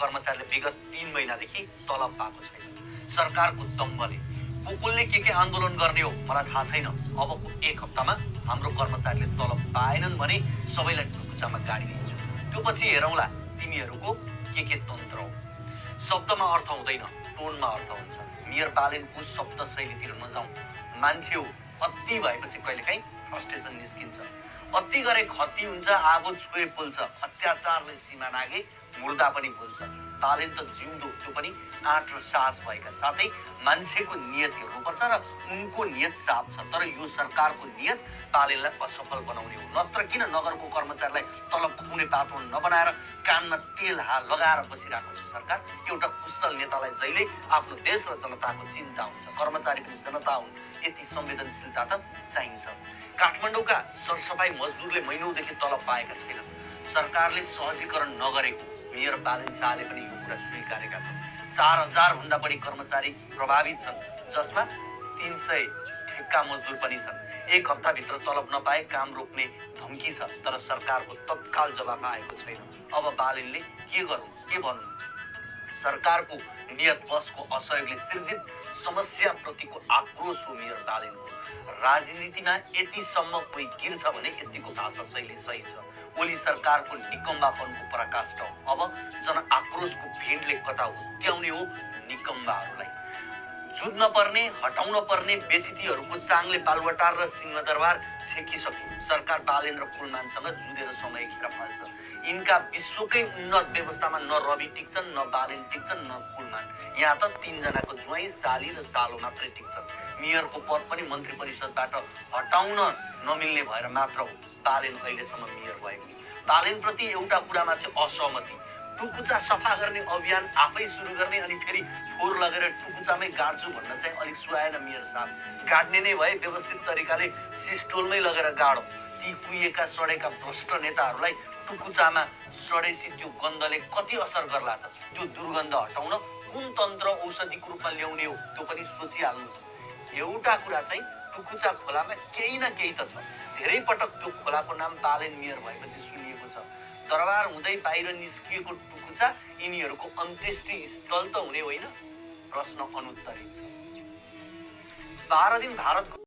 कर्मचारीले विगत 3 महिनादेखि तलब पाएको छैन। सरकारको दम्बले कसले के आन्दोलन गर्ने हो मलाई थाहा छैन। अबको 1 हप्तामा हाम्रो कर्मचारीले तलब पाएनन् भने सबैलाई टुकुचामा गाडिदिन्छु। त्यो पछि हेरौँला तिमीहरूको के तन्त्र हो। शब्दमा अर्थ हुँदैन, टोनमा अर्थ हुन्छ। मेयर बालेनको शब्द शैलीतिर नजाउँ। मान्छे हो, अति भएपछि कहिलेकाहीँ फ्रस्ट्रेसन निस्किन्छ। अति गरे खती हुन्छ, आगो छुए पोल्छ, अत्याचारले सीमा नागे मुर्दा पनि बोल्छ। बालेन त जिउँदो, त्यो पनि आँट र साहस भएका, साथै मान्छेको नियत हेर्नुपर्छ र उनको नियत साफ छ। तर यो सरकारको नियत बालेनलाई असफल बनाउने हो। नत्र किन नगरको कर्मचारीलाई तलब खुवाउने पातो नबनाएर कानमा तेल लगाएर बसिरहेको छ सरकार। एउटा कुशल नेतालाई जहिले आफ्नो देश र जनताको चिन्ता हुन्छ। कर्मचारी पनि जनता हुन्, यति संवेदनशीलता त चाहिन्छ। काठमाडौँका सरसफाई मजदुरले महिनौदेखि तलब पाएका छैनन्। सरकारले सहजीकरण नगरेको मेयर बालेन शाहले पनि यो कुरा स्वीकारेका छन्। 4000 भन्दा बढी कर्मचारी प्रभावित छन्, जसमा 300 ठेक्का मजदुर पनि छन्। 1 हप्ताभित्र तलब नपाए काम रोक्ने धम्की छ, तर सरकारको तत्काल जवाफ आएको छैन। अब बालेनले के गरौँ, के भनौँ? सरकारको नियत बसको असहयोगले सिर्जित समस्याप्रतिको आक्रोश हो मेयर बालेनको। राजनीतिमा यतिसम्म कोही गिर्छ भने यतिको भाषा शैली सही छ। ओली सरकारको निकम्बापनको पराकाष्ठ हो। अब जनआक्रोशको भिडले कता हुत्याउने हो निकम्बाहरूलाई। जुझ्न पर्ने, हटाउन पर्ने व्यतिथिहरूको चाङले बालुवाटार र सिंहदरबार छेकिसक्यो। सरकार बालेन र कुलमानसँग जुधेर समय खेर फाल्छ। यिनका विश्वकै उन्नत व्यवस्थामा न रवि टिक्छन्, न बालेन टिक्छन्, न कुलमान। यहाँ त 3 जनाको ज्वाइँ, साली र सालो मात्रै टिक्छन्। मेयरको पद पनि मन्त्री परिषदबाट हटाउन नमिल्ने भएर मात्र हो बालेन अहिलेसम्म मेयर भएको। बालेनप्रति एउटा कुरामा चाहिँ असहमति। टुकुचा सफा गर्ने अभियान आफै सुरु गर्ने अनि फेरि फोहोर लगेर टुकुचामै गाड्छु भन्न चाहिँ अलिक सुहाएन मेयर साहब। गाड्ने नै भए व्यवस्थित तरिकाले सिस्टोलमै लगेर गाडौँ। ती कुहिएका सडेका भ्रष्ट नेताहरूलाई टुकुचामा सडेसी त्यो गन्धले कति असर गर्ला त? त्यो दुर्गन्ध हटाउन कुन तन्त्र औषधिको रूपमा ल्याउने हो त्यो पनि सोचिहाल्नुहोस्। एउटा कुरा चाहिँ टुकुचा खोलामा केही न केही त छ। धेरै पटक त्यो खोलाको नाम बालेन मेयर भएपछि सुनिएको छ। दरबार हुँदै बाहिर निस्किएको टुकुचा यिनीहरूको अन्त्येष्टि स्थल त हुने होइन? प्रश्न अनुत्तरित छ। 12 दिन भारतको